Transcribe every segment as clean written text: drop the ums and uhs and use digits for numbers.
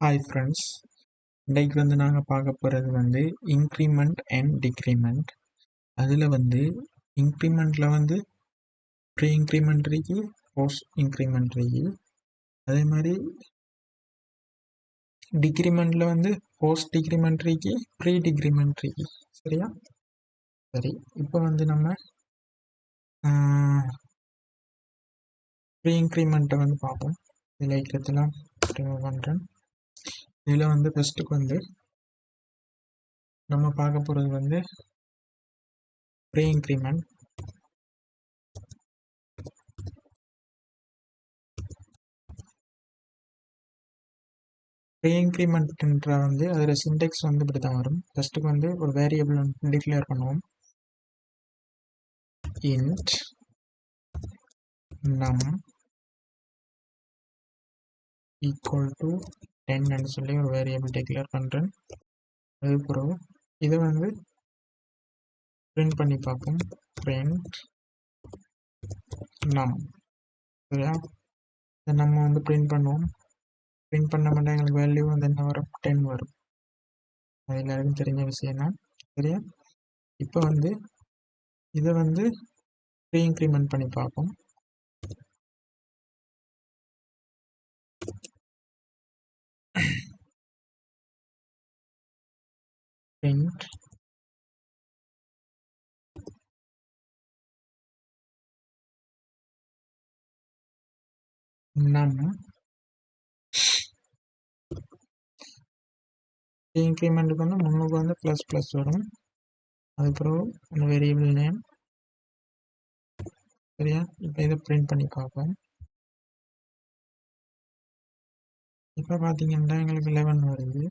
Hi friends, இன்றைக்கு நாங்கள் பார்க்க போகிறது இன்க்ரிமெண்ட் அண்ட் டிக்ரிமெண்ட். அதில் இன்க்ரிமெண்ட்டில் ப்ரீ இன்க்ரிமெண்ட்ரிக்கு போஸ்ட் இன்க்ரிமெண்ட்ரிக்கு, அதே மாதிரி டிக்ரிமெண்ட்டில் போஸ்ட் டிக்ரிமெண்ட்ரிக்கு ப்ரீ டிக்ரிமெண்ட்ரிக்கு. சரியா? சரி, இப்போ நம்ம ப்ரீ இன்க்ரிமெண்ட்டை பார்ப்போம். இதில் இருக்கிறதெல்லாம் ரிமூவ் பண்ணுறேன். இதில் ஃபஸ்ட்டுக்கு நம்ம பார்க்க போகிறது ப்ரீ இன்க்ரிமெண்ட். ப்ரீ இன்க்ரிமெண்ட்ன்ற அதில் சின்டெக்ஸ் இப்படி தான் வரும். ஃபஸ்ட்டுக்கு ஒரு வேரியபிள் டிக்ளேர் பண்ணுவோம். இன்ட் நம் ஈக்குவல் டு 10 சொல்லி ஒரு வேரியபிள் டிக்ளேர் பண்ணுறேன். அதுக்கப்புறம் இதை பிரிண்ட் பண்ணி பார்ப்போம். பிரிண்ட் நம். சரியா? நம்ம பிரிண்ட் பண்ணுவோம். பிரிண்ட் பண்ண மாட்டேன், எங்களுக்கு வேல்யூ என்ன வரும்? 10 வரும். அது எல்லாருக்கும் தெரிஞ்ச விஷயம் தான். சரியா? இப்போ இதை ப்ரீ இன்க்ரிமெண்ட் பண்ணி பார்ப்போம். பிரிண்ட் நம் இன்க்ரிமெண்ட்டுக்கு முன்னுக்கு ப்ளஸ் ப்ளஸ் வரும். அதுக்கப்புறம் அந்த வேரியபிள் நேம். சரியா? இப்போ இதை பிரிண்ட் பண்ணி பார்ப்போம். இப்போ பார்த்தீங்கன்னா எங்களுக்கு 11 வருது.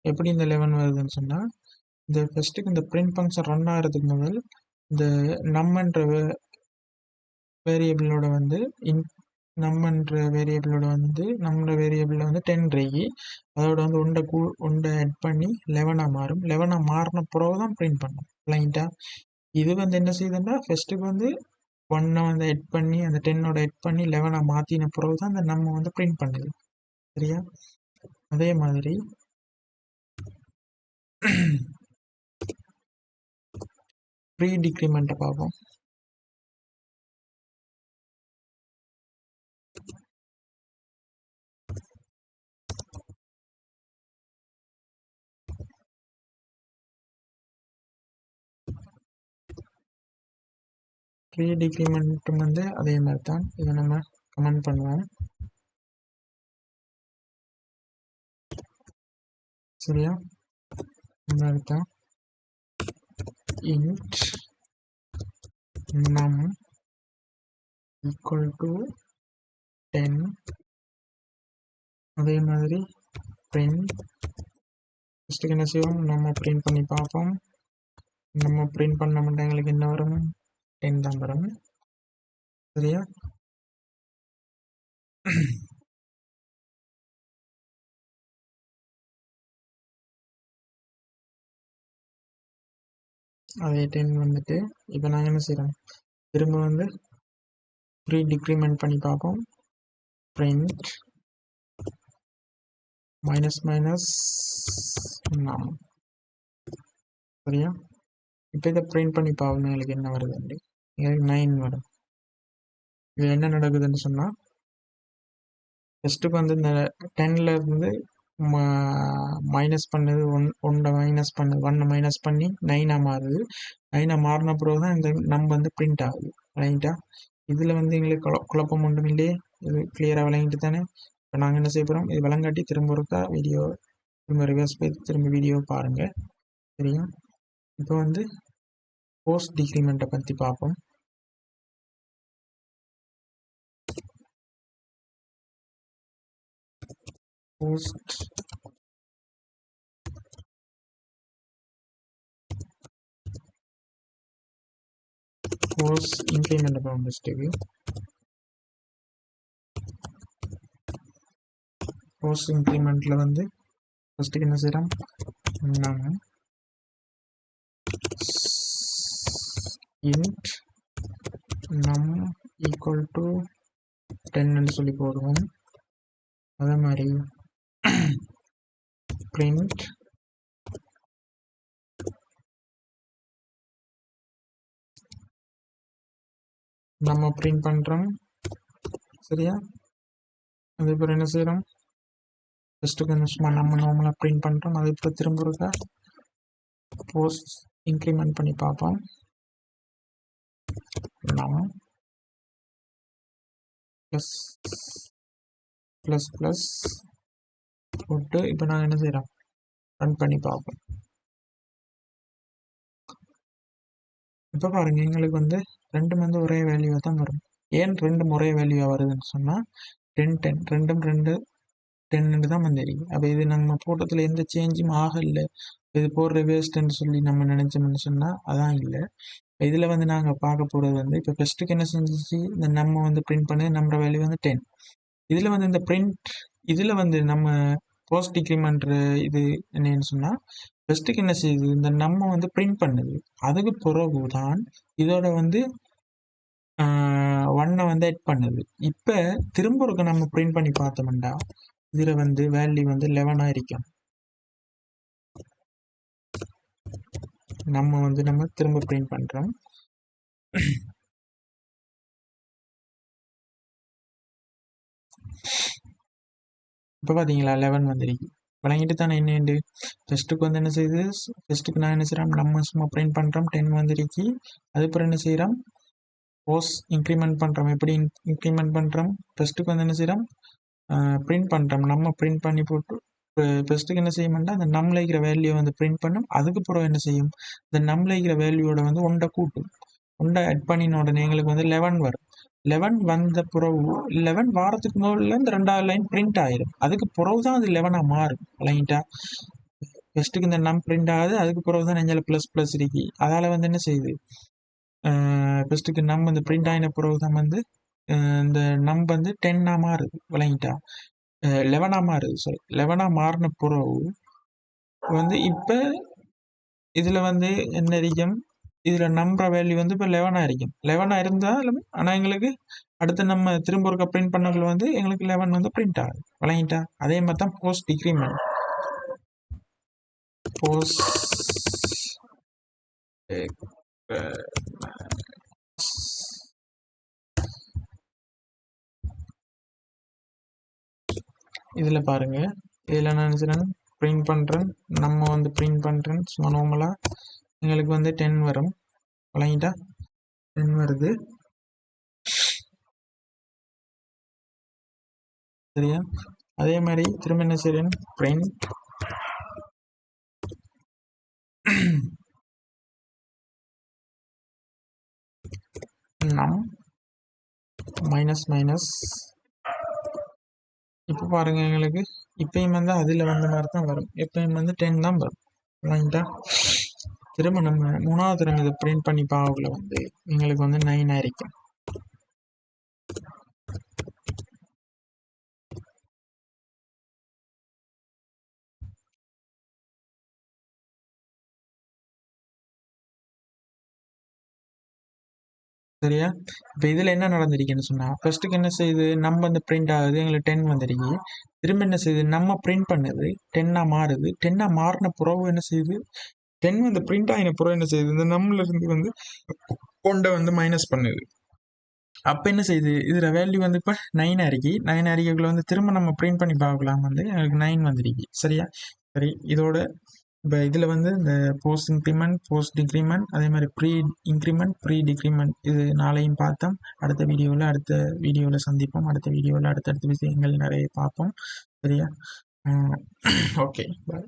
எப்படி இந்த 11 வருதுன்னு சொன்னால், இந்த ஃபஸ்ட்டுக்கு இந்த பிரிண்ட் ஃபங்க்ஷன் ரன் ஆகிறதுக்கு முதல் இந்த நம்மன்ற வேரியபிளோட நம்மன்ற வேரியபிளோட நம்மளோட வேரியபிளில் 10 ரேகி அதோட ஒன்றை ஆட் பண்ணி 11 மாறும். 11 மாறின பிறகு தான் பிரிண்ட் பண்ணும். லைட்டாக இது என்ன செய்யுதுன்னா, ஃபஸ்ட்டுக்கு 1 ஆட் பண்ணி அந்த 10ஓட ஆட் பண்ணி 11 மாற்றின பிறகு தான் அந்த நம்ம பிரிண்ட் பண்ணுது. சரியா? அதே மாதிரி ப்ரீ டிக்ரிமெண்ட்டை பார்ப்போம். ப்ரீ டிக்ரிமெண்ட் அதே மாதிரி தான். இதை நம்ம கமெண்ட் பண்ணுவோம். சரியா? தான் இன்ட் நம் ஈக்குவல் டு 10. அதே மாதிரி பிரிண்ட் ஃபஸ்ட்டுக்கு என்ன செய்வோம்? நம்ம பிரிண்ட் பண்ணி பார்ப்போம். நம்ம பிரிண்ட் பண்ண மட்டும் எங்களுக்கு என்ன வரும்? 10 தான் வரும். சரியா? அதே 10 இப்போ நாங்கள் என்ன செய்கிறோம்? திரும்ப ப்ரீ டிக்ரிமெண்ட் பண்ணி பார்ப்போம். பிரிண்ட் மைனஸ் மைனஸ் நம். சரியா? இப்போ இதை பிரிண்ட் பண்ணி பார்ப்போம். எங்களுக்கு என்ன வருது? எங்களுக்கு 9 வரும். இது என்ன நடக்குதுன்னு சொன்னால், ஃபஸ்ட்டுக்கு இந்த 10ல் இருந்து மைனஸ் பண்ணது 1 மைனஸ் பண்ணு 1 மைனஸ் பண்ணி 9 மாறுது. 9 மாறின பிறகு தான் இந்த நம்ம பிரிண்ட் ஆகுது. ரைட்டா? இதில் எங்களுக்கு குழப்பம் ஒன்றும் இல்லையே. இது கிளியராக விளங்கிட்டு தானே? இப்போ நாங்கள் என்ன செய்ய போகிறோம்? இது விளங்காட்டி திரும்ப இருக்கா வீடியோ திரும்ப ரிவர்ஸ் போய் திரும்ப வீடியோ பாருங்கள். சரியா? இப்போ போஸ்ட் டிக்ரிமெண்ட்டை பற்றி பார்ப்போம். போஸ்ட் இன்க்ரிமெண்ட் பண்ணுவோம். போஸ்ட் இன்க்ரிமெண்ட்டில் ஃபஸ்ட்டுக்கு என்ன செய்கிறோம்? நம்ம இன்ட் நம் ஈக்குவல் டு 10 சொல்லி போடுவோம். அதே மாதிரி print நம்ம பிரிண்ட் பண்றோம். சரியா? அதே போல என்ன செய்யறோம், ஃபர்ஸ்ட் கொஞ்சம் சும்மா நம்ம நார்மலா பிரிண்ட் பண்றோம். அதே போல திரும்ப இருக்கா போஸ்ட் இன்க்ரிமெண்ட் பண்ணி பார்ப்போம். நம் ப்ளஸ் ப்ளஸ் ப்ளஸ் போட்டு இப்போ நான் என்ன செய்யறோம், ரன் பண்ணி பார்ப்போம். இப்போ பாருங்க, எங்களுக்கு வந்து ரெண்டும் வந்து ஒரே வேல்யூவாக தான் வரும். ஏன் ரெண்டும் ஒரே வேல்யூவாக வருதுன்னு சொன்னால் 10 10 ரெண்டும் 2 10 தான் வந்துருக்கு. அப்போ இது நம்ம போட்டத்தில் எந்த சேஞ்சும் ஆகலை. இது போடுற வேஸ்ட்டுன்னு சொல்லி நம்ம நினச்சோம்னு சொன்னால் அதான் இல்லை. இதில் வந்து நாங்கள் பார்க்க போகிறது வந்து இப்போ ஃபஸ்ட்டுக்கு என்ன செஞ்சிச்சு, இந்த நம்ம வந்து பிரிண்ட் பண்ணி நம்ம வேல்யூ வந்து 10. இதில் வந்து இந்த பிரிண்ட் இதில் வந்து நம்ம போஸ்ட் டிக்ரிமெண்ட் இது என்னன்னு சொன்னால் ஃபஸ்ட்டுக்கு என்ன செய்யுது, இந்த நம்ம வந்து பிரிண்ட் பண்ணுது. அதுக்கு பிறகு தான் இதோட வந்து 1 வந்து ஆட் பண்ணுது. இப்போ திரும்ப இருக்க நம்ம பிரிண்ட் பண்ணி பார்த்தோம்னா இதில் வந்து வேல்யூ வந்து 11 இருக்கும். நம்ம திரும்ப பிரிண்ட் பண்ணுறோம். இப்போ பார்த்தீங்களா 11 வந்துருக்கு. வழங்கிட்டு தானே என்னண்டு ஃபஸ்ட்டுக்கு வந்து என்ன செய்யுது, ஃபஸ்ட்டுக்கு நான் என்ன செய்கிறோம், நம்ம சும்மா பிரிண்ட் பண்ணுறோம் 10 வந்துருக்கு. அதுக்கப்புறம் என்ன செய்கிறோம், போஸ்ட் இன்க்ரிமெண்ட் பண்ணுறோம். எப்படி இன்க்ரிமெண்ட் பண்ணுறோம், ஃபஸ்ட்டுக்கு வந்து என்ன செய்கிறோம், பிரிண்ட் பண்ணுறோம். நம்ம பிரிண்ட் பண்ணி போட்டு ஃபஸ்ட்டுக்கு என்ன செய்யணும்னா அந்த நம்மள இருக்கிற வேல்யூ வந்து பிரிண்ட் பண்ணும். அதுக்கப்புறம் என்ன செய்யும், இந்த நம்மள இருக்கிற வேல்யூவோட வந்து ஒன்றை கூட்டும். ஒன்றை ஆட் பண்ணின உடனே எங்களுக்கு வந்து 11 வரும். 11 வந்த பிறகு 11 வாரத்துக்கு முதல்ல இந்த 2வது லைன் பிரிண்ட் ஆயிரும். அதுக்கு பிறகு தான் அது 11 மாறும். லைட்டா ஃபஸ்ட்டுக்கு இந்த நம் பிரிண்ட் ஆகுது, அதுக்கு பிறகு தான் நெஞ்சில் ப்ளஸ் ப்ளஸ் இருக்கு. அதால் வந்து என்ன செய்யுது, ஃபஸ்ட்டுக்கு நம் வந்து பிரிண்ட் ஆகின பிறகு தான் வந்து இந்த நம் வந்து 10 மாறுது. விளங்கிட்டா 11 மாறுது. சாரி 11 மாறின பிறகு வந்து இப்போ இதில் வந்து என்ன இருக்கும், இதில் நம்புற வேல்யூ வந்து இப்போ 11 இருக்கும். 11 இருந்தால் ஆனால் எங்களுக்கு அடுத்து நம்ம திரும்ப ஒரு பிரிண்ட் பண்ணக்குள்ள வந்து எங்களுக்கு 11 வந்து பிரிண்ட் ஆகுது. விளங்கிட்டா அதே மாதிரி தான் போஸ்ட் டிக்ரிமெண்ட். போஸ்ட் இதில் பாருங்க, இதில் நான் நினச்சிறேன் பிரிண்ட் பண்ணுறேன், நம்ம வந்து பிரிண்ட் பண்ணுறேன் சும்மா நார்மலாக எங்களுக்கு வந்து 10 வரும். விளங்கிட்டா 10 வருது. சரியா? அதே மாதிரி திரும்ப என்ன செய்றேன், பிரிண்ட் நம் மைனஸ் மைனஸ். இப்போ பாருங்க, எங்களுக்கு இப்பயும் வந்து அதில் வந்த மாதிரி தான் வரும். எப்பயும் வந்து 10 தான் வரும். ரைட்டா? திரும்ப நம்ம 3வது தடவை இதை பிரிண்ட் பண்ணி பார்க்கல வந்து எங்களுக்கு வந்து 9 ஆயிருக்கும். சரியா? இப்போ இதில் என்ன நடந்திருக்குன்னு சொன்னால் ஃபர்ஸ்ட்டுக்கு என்ன செய்யுது, நம்ம வந்து பிரிண்ட் ஆகுது, எங்களுக்கு 10 வந்துருக்கு. திரும்ப என்ன செய்யுது, நம்ம பிரிண்ட் பண்ணுது 10 மாறுது. 10 மாறின பிறகு என்ன செய்யுது, 10 வந்து பிரிண்ட் ஆகின பிறகு என்ன செய்யுது, இந்த நம்மள இருந்து வந்து கொண்டை வந்து மைனஸ் பண்ணுது. அப்போ என்ன செய்யுது, இதில் வேல்யூ வந்து இப்போ 9 இருக்கு. 9 அறிக்கைக்குள்ள வந்து திரும்ப நம்ம பிரிண்ட் பண்ணி பார்க்கலாம் வந்து எனக்கு 9 வந்துருக்கு. சரியா? சரி, இதோட இப்போ இதில் வந்து இந்த போஸ்ட் இன்க்ரிமெண்ட், போஸ்ட் டிக்ரிமெண்ட், அதே மாதிரி ப்ரீ இன்க்ரிமெண்ட், ப்ரீ டிக்ரிமெண்ட் இது நாளையும் பார்த்தோம். அடுத்த வீடியோவில் சந்திப்போம். அடுத்த வீடியோவில் அடுத்தடுத்த விஷயங்கள் நிறைய பார்ப்போம். சரியா? ஓகே, பாய்.